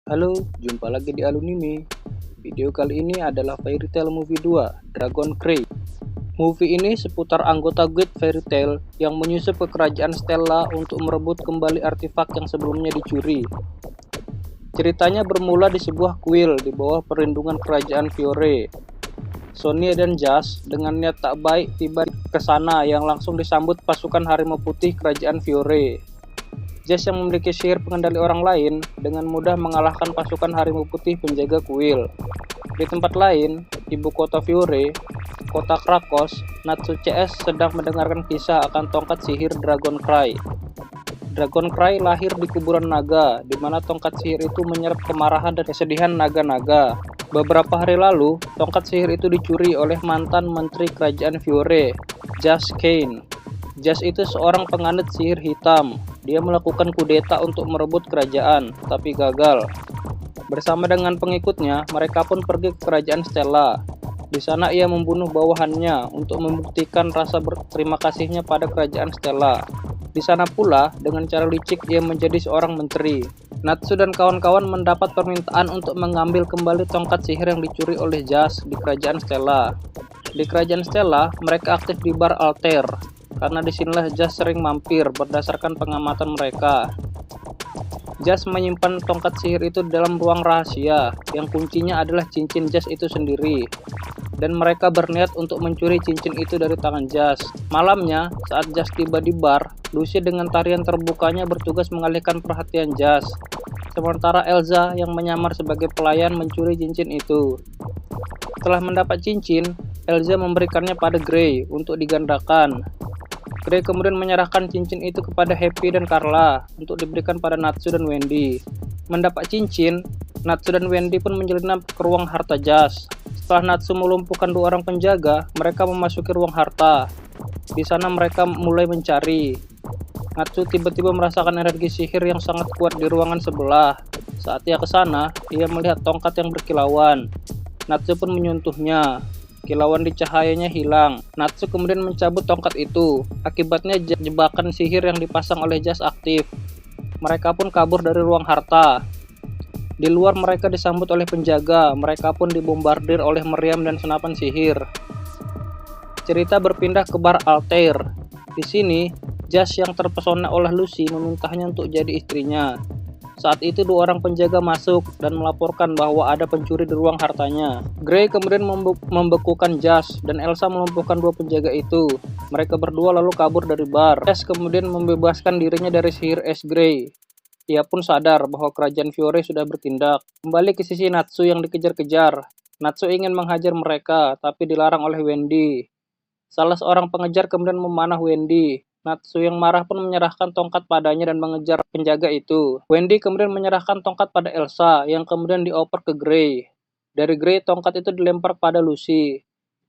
Halo, jumpa lagi di Alunime. Video kali ini adalah Fairy Tail Movie 2, Dragon Cray. Movie ini seputar anggota guild Fairy Tail yang menyusup ke kerajaan Stella untuk merebut kembali artefak yang sebelumnya dicuri. Ceritanya bermula di sebuah kuil di bawah perlindungan kerajaan Fiore. Sonia dan Jas dengan niat tak baik tiba ke sana yang langsung disambut pasukan harimau putih kerajaan Fiore. Jas yang memiliki sihir pengendali orang lain dengan mudah mengalahkan pasukan harimau putih penjaga kuil. Di tempat lain, ibu kota Fiore, kota Krakos, Natsu CS sedang mendengarkan kisah akan tongkat sihir Dragon Cry. Dragon Cry lahir di kuburan naga, di mana tongkat sihir itu menyerap kemarahan dan kesedihan naga-naga. Beberapa hari lalu, tongkat sihir itu dicuri oleh mantan menteri kerajaan Fiore, Jas Kane. Jas itu seorang penganut sihir hitam. Dia melakukan kudeta untuk merebut kerajaan, tapi gagal. Bersama dengan pengikutnya, mereka pun pergi ke kerajaan Stella. Di sana ia membunuh bawahannya untuk membuktikan rasa berterima kasihnya pada kerajaan Stella. Di sana pula, dengan cara licik ia menjadi seorang menteri. Natsu dan kawan-kawan mendapat permintaan untuk mengambil kembali tongkat sihir yang dicuri oleh Jas di kerajaan Stella. Di kerajaan Stella, mereka aktif di bar Altair, karena disinilah Jas sering mampir berdasarkan pengamatan mereka. Jas menyimpan tongkat sihir itu dalam ruang rahasia, yang kuncinya adalah cincin Jas itu sendiri. Dan mereka berniat untuk mencuri cincin itu dari tangan Jas. Malamnya, saat Jas tiba di bar, Lucy dengan tarian terbukanya bertugas mengalihkan perhatian Jas. Sementara Elsa yang menyamar sebagai pelayan mencuri cincin itu. Setelah mendapat cincin, Elsa memberikannya pada Grey untuk digandakan. Grey kemudian menyerahkan cincin itu kepada Happy dan Carla untuk diberikan pada Natsu dan Wendy. Mendapat cincin, Natsu dan Wendy pun menyelinap ke ruang harta Jas. Setelah Natsu melumpuhkan dua orang penjaga, mereka memasuki ruang harta. Di sana mereka mulai mencari. Natsu tiba-tiba merasakan energi sihir yang sangat kuat di ruangan sebelah. Saat ia ke sana, ia melihat tongkat yang berkilauan. Natsu pun menyentuhnya. Kilauan di cahayanya hilang. Natsu kemudian mencabut tongkat itu. Akibatnya jebakan sihir yang dipasang oleh Jas aktif. Mereka pun kabur dari ruang harta. Di luar mereka disambut oleh penjaga. Mereka pun dibombardir oleh meriam dan senapan sihir. Cerita berpindah ke bar Altair. Di sini, Jas yang terpesona oleh Lucy memintanya untuk jadi istrinya. Saat itu dua orang penjaga masuk dan melaporkan bahwa ada pencuri di ruang hartanya. Grey kemudian membekukan Jas dan Elsa melumpuhkan dua penjaga itu. Mereka berdua lalu kabur dari bar. Jas kemudian membebaskan dirinya dari sihir es Grey. Ia pun sadar bahwa kerajaan Fiore sudah bertindak. Kembali ke sisi Natsu yang dikejar-kejar. Natsu ingin menghajar mereka, tapi dilarang oleh Wendy. Salah seorang pengejar kemudian memanah Wendy. Natsu yang marah pun menyerahkan tongkat padanya dan mengejar penjaga itu. Wendy kemudian menyerahkan tongkat pada Elsa yang kemudian dioper ke Grey. Dari Grey, tongkat itu dilempar pada Lucy.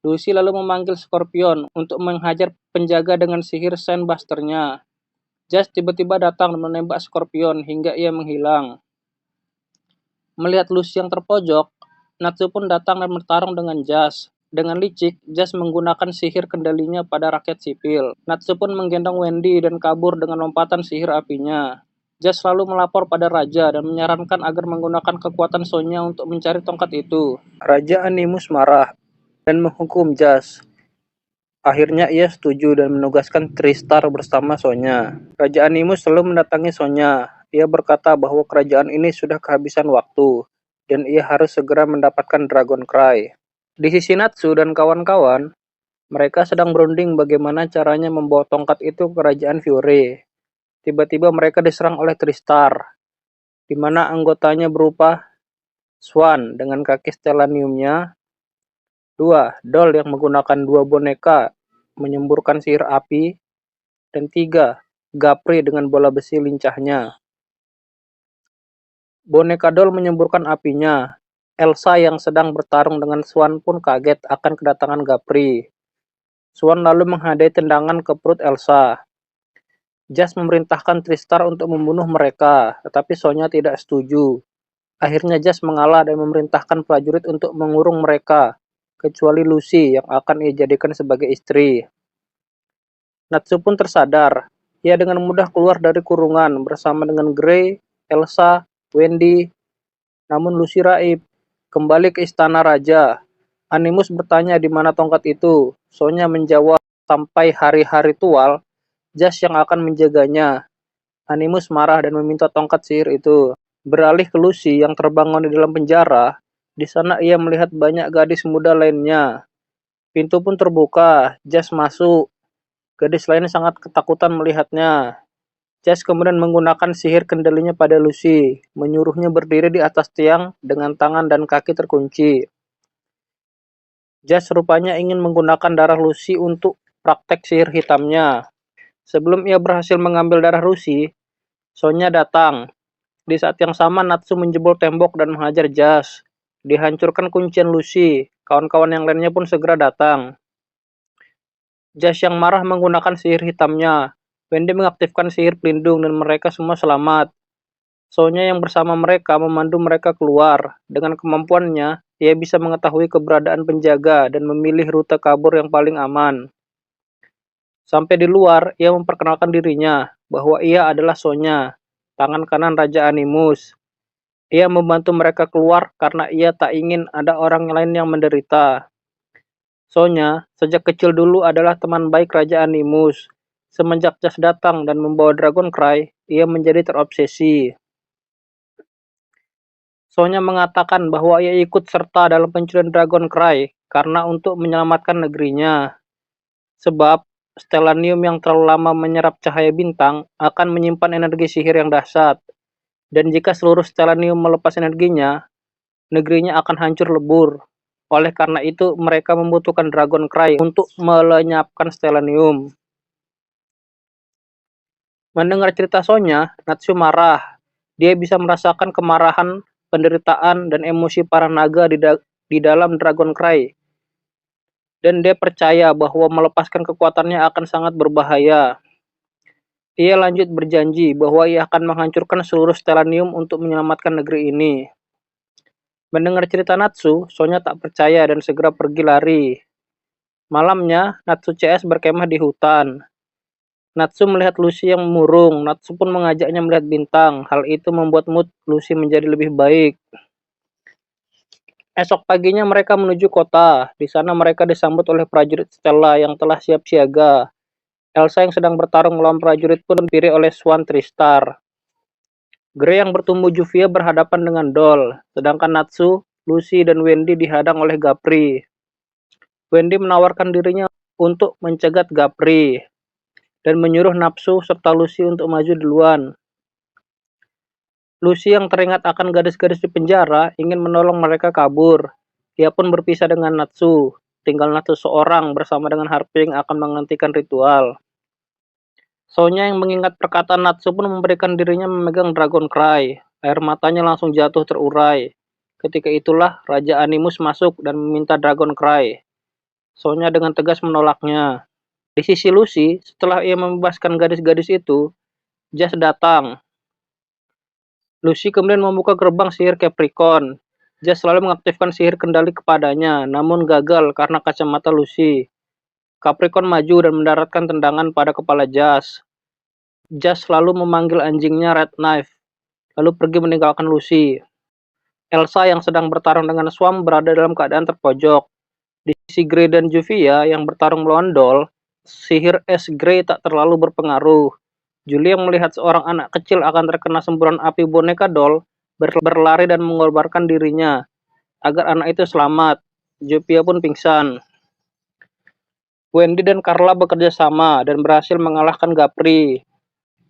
Lucy lalu memanggil Scorpion untuk menghajar penjaga dengan sihir Sandbuster-nya. Jas tiba-tiba datang dan menembak Scorpion hingga ia menghilang. Melihat Lucy yang terpojok, Natsu pun datang dan bertarung dengan Jas. Dengan licik, Jas menggunakan sihir kendalinya pada rakyat sipil. Natsu pun menggendong Wendy dan kabur dengan lompatan sihir apinya. Jas selalu melapor pada Raja dan menyarankan agar menggunakan kekuatan Sonya untuk mencari tongkat itu. Raja Animus marah dan menghukum Jas. Akhirnya ia setuju dan menugaskan Tristar bersama Sonya. Raja Animus selalu mendatangi Sonya. Ia berkata bahwa kerajaan ini sudah kehabisan waktu dan ia harus segera mendapatkan Dragon Cry. Di sisi Natsu dan kawan-kawan, mereka sedang berunding bagaimana caranya membawa tongkat itu ke kerajaan Fiore. Tiba-tiba mereka diserang oleh Tristar, di mana anggotanya berupa Swan dengan kaki stellaniumnya, dua doll yang menggunakan dua boneka menyemburkan sihir api, dan tiga Gapri dengan bola besi lincahnya. Boneka doll menyemburkan apinya. Elsa yang sedang bertarung dengan Swan pun kaget akan kedatangan Gapri. Swan lalu menghadai tendangan ke perut Elsa. Jas memerintahkan Tristar untuk membunuh mereka, tetapi Sonya tidak setuju. Akhirnya Jas mengalah dan memerintahkan prajurit untuk mengurung mereka, kecuali Lucy yang akan ia jadikan sebagai istri. Natsu pun tersadar. Ia dengan mudah keluar dari kurungan bersama dengan Grey, Elsa, Wendy, namun Lucy raib. Kembali ke istana raja. Animus bertanya di mana tongkat itu. Sonya menjawab, sampai hari-hari tual, Jas yang akan menjaganya. Animus marah dan meminta tongkat sihir itu. Beralih ke Lucy yang terbangun di dalam penjara, di sana ia melihat banyak gadis muda lainnya. Pintu pun terbuka, Jas masuk. Gadis lain sangat ketakutan melihatnya. Jas kemudian menggunakan sihir kendalinya pada Lucy, menyuruhnya berdiri di atas tiang dengan tangan dan kaki terkunci. Jas rupanya ingin menggunakan darah Lucy untuk praktek sihir hitamnya. Sebelum ia berhasil mengambil darah Lucy, Sonya datang. Di saat yang sama Natsu menjebol tembok dan menghajar Jas. Dihancurkan kuncian Lucy. Kawan-kawan yang lainnya pun segera datang. Jas yang marah menggunakan sihir hitamnya. Wendy mengaktifkan sihir pelindung dan mereka semua selamat. Sonya yang bersama mereka memandu mereka keluar. Dengan kemampuannya, ia bisa mengetahui keberadaan penjaga dan memilih rute kabur yang paling aman. Sampai di luar, ia memperkenalkan dirinya bahwa ia adalah Sonya, tangan kanan Raja Animus. Ia membantu mereka keluar karena ia tak ingin ada orang lain yang menderita. Sonya, sejak kecil dulu adalah teman baik Raja Animus. Semenjak Jas datang dan membawa Dragon Cry, ia menjadi terobsesi. Sonya mengatakan bahwa ia ikut serta dalam pencurian Dragon Cry karena untuk menyelamatkan negerinya. Sebab, stellanium yang terlalu lama menyerap cahaya bintang akan menyimpan energi sihir yang dahsyat. Dan jika seluruh stellanium melepas energinya, negerinya akan hancur lebur. Oleh karena itu, mereka membutuhkan Dragon Cry untuk melenyapkan stellanium. Mendengar cerita Sonya, Natsu marah. Dia bisa merasakan kemarahan, penderitaan, dan emosi para naga di dalam Dragon Cry. Dan dia percaya bahwa melepaskan kekuatannya akan sangat berbahaya. Ia lanjut berjanji bahwa ia akan menghancurkan seluruh stellanium untuk menyelamatkan negeri ini. Mendengar cerita Natsu, Sonya tak percaya dan segera pergi lari. Malamnya, Natsu CS berkemah di hutan. Natsu melihat Lucy yang murung. Natsu pun mengajaknya melihat bintang. Hal itu membuat mood Lucy menjadi lebih baik. Esok paginya mereka menuju kota. Di sana mereka disambut oleh prajurit Stella yang telah siap siaga. Elsa yang sedang bertarung melawan prajurit pun dipilih oleh Swan Tristar. Grey yang bertumbuh Juvia berhadapan dengan Doll, sedangkan Natsu, Lucy, dan Wendy dihadang oleh Gapri. Wendy menawarkan dirinya untuk mencegat Gapri dan menyuruh Natsu serta Lucy untuk maju duluan. Lucy yang teringat akan gadis-gadis di penjara ingin menolong mereka kabur. Dia pun berpisah dengan Natsu. Tinggal Natsu seorang bersama dengan Harpy yang akan menghentikan ritual. Sonya yang mengingat perkataan Natsu pun memberikan dirinya memegang Dragon Cry. Air matanya langsung jatuh terurai. Ketika itulah Raja Animus masuk dan meminta Dragon Cry. Sonya dengan tegas menolaknya. Di sisi Lucy, setelah ia membebaskan gadis-gadis itu, Jas datang. Lucy kemudian membuka gerbang sihir Capricorn. Jas selalu mengaktifkan sihir kendali kepadanya, namun gagal karena kacamata Lucy. Capricorn maju dan mendaratkan tendangan pada kepala Jas. Jas lalu memanggil anjingnya Red Knife, lalu pergi meninggalkan Lucy. Elsa yang sedang bertarung dengan Swan berada dalam keadaan terpojok. Di sisi Grey dan Juvia yang bertarung melawan Doll, sihir es Grey tak terlalu berpengaruh. Julie yang melihat seorang anak kecil akan terkena semburan api boneka Doll, berlari dan mengorbankan dirinya agar anak itu selamat. Juvia pun pingsan. Wendy dan Carla bekerja sama dan berhasil mengalahkan Gapri.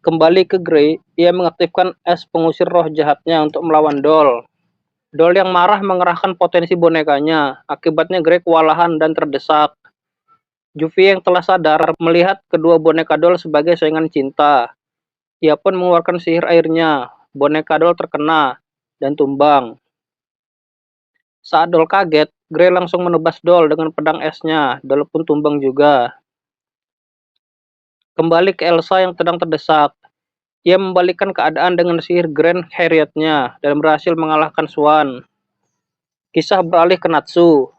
Kembali ke Grey, ia mengaktifkan es pengusir roh jahatnya untuk melawan Doll. Doll yang marah mengerahkan potensi bonekanya, akibatnya Grey kewalahan dan terdesak. Juvia yang telah sadar melihat kedua boneka Doll sebagai saingan cinta. Ia pun mengeluarkan sihir airnya, boneka Doll terkena dan tumbang. Saat Doll kaget, Grey langsung menebas Doll dengan pedang esnya, Doll pun tumbang juga. Kembali ke Elsa yang sedang terdesak. Ia membalikkan keadaan dengan sihir Grand Harriet-nya dan berhasil mengalahkan Swan. Kisah beralih ke Natsu.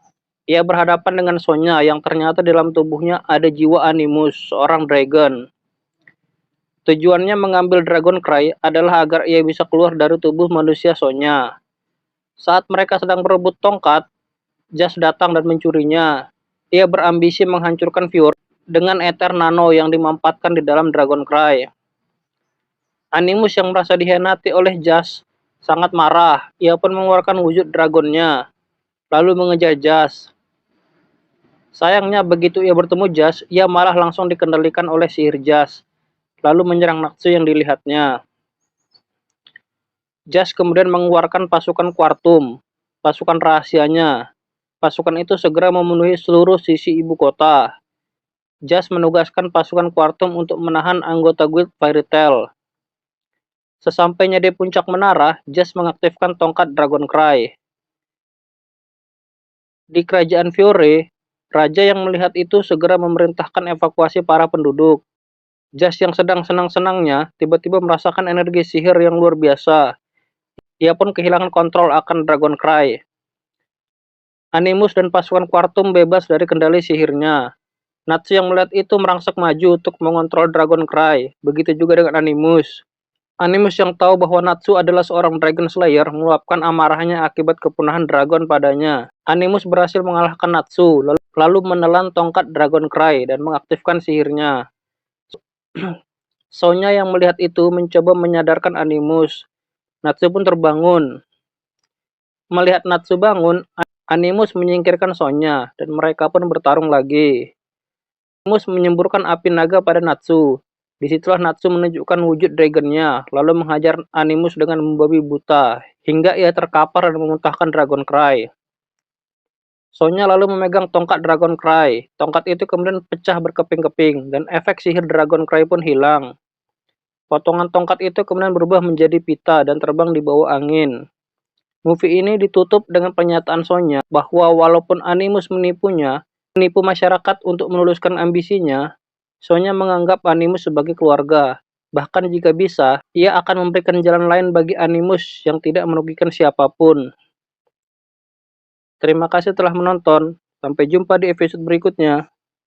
Ia berhadapan dengan Sonya yang ternyata dalam tubuhnya ada jiwa Animus, seorang dragon. Tujuannya mengambil Dragon Cry adalah agar ia bisa keluar dari tubuh manusia Sonya. Saat mereka sedang berebut tongkat, Jas datang dan mencurinya. Ia berambisi menghancurkan Fjord dengan Ether Nano yang dimampatkan di dalam Dragon Cry. Animus yang merasa dikhianati oleh Jas sangat marah. Ia pun mengeluarkan wujud dragonnya, lalu mengejar Jas. Sayangnya begitu ia bertemu Jas, ia malah langsung dikendalikan oleh sihir Jas, lalu menyerang Natsu yang dilihatnya. Jas kemudian mengeluarkan pasukan Quartum, pasukan rahasianya. Pasukan itu segera memenuhi seluruh sisi ibu kota. Jas menugaskan pasukan Quartum untuk menahan anggota guild Fairy Tail. Sesampainya di puncak menara, Jas mengaktifkan tongkat Dragon Cry. Di kerajaan Fiore, raja yang melihat itu segera memerintahkan evakuasi para penduduk. Jas yang sedang senang-senangnya tiba-tiba merasakan energi sihir yang luar biasa. Ia pun kehilangan kontrol akan Dragon Cry. Animus dan pasukan Quartum bebas dari kendali sihirnya. Natsu yang melihat itu merangsek maju untuk mengontrol Dragon Cry. Begitu juga dengan Animus. Animus yang tahu bahwa Natsu adalah seorang Dragon Slayer meluapkan amarahnya akibat kepunahan dragon padanya. Animus berhasil mengalahkan Natsu, lalu menelan tongkat Dragon Cry dan mengaktifkan sihirnya. Sonya yang melihat itu mencoba menyadarkan Animus. Natsu pun terbangun. Melihat Natsu bangun, Animus menyingkirkan Sonya dan mereka pun bertarung lagi. Animus menyemburkan api naga pada Natsu. Disitulah Natsu menunjukkan wujud dragonnya, lalu menghajar Animus dengan membabi buta, hingga ia terkapar dan memuntahkan Dragon Cry. Sonya lalu memegang tongkat Dragon Cry. Tongkat itu kemudian pecah berkeping-keping, dan efek sihir Dragon Cry pun hilang. Potongan tongkat itu kemudian berubah menjadi pita dan terbang di bawah angin. Movie ini ditutup dengan pernyataan Sonya bahwa walaupun Animus menipu masyarakat untuk meluluskan ambisinya, Sonya menganggap Animus sebagai keluarga. Bahkan jika bisa, ia akan memberikan jalan lain bagi Animus yang tidak merugikan siapapun. Terima kasih telah menonton. Sampai jumpa di episode berikutnya.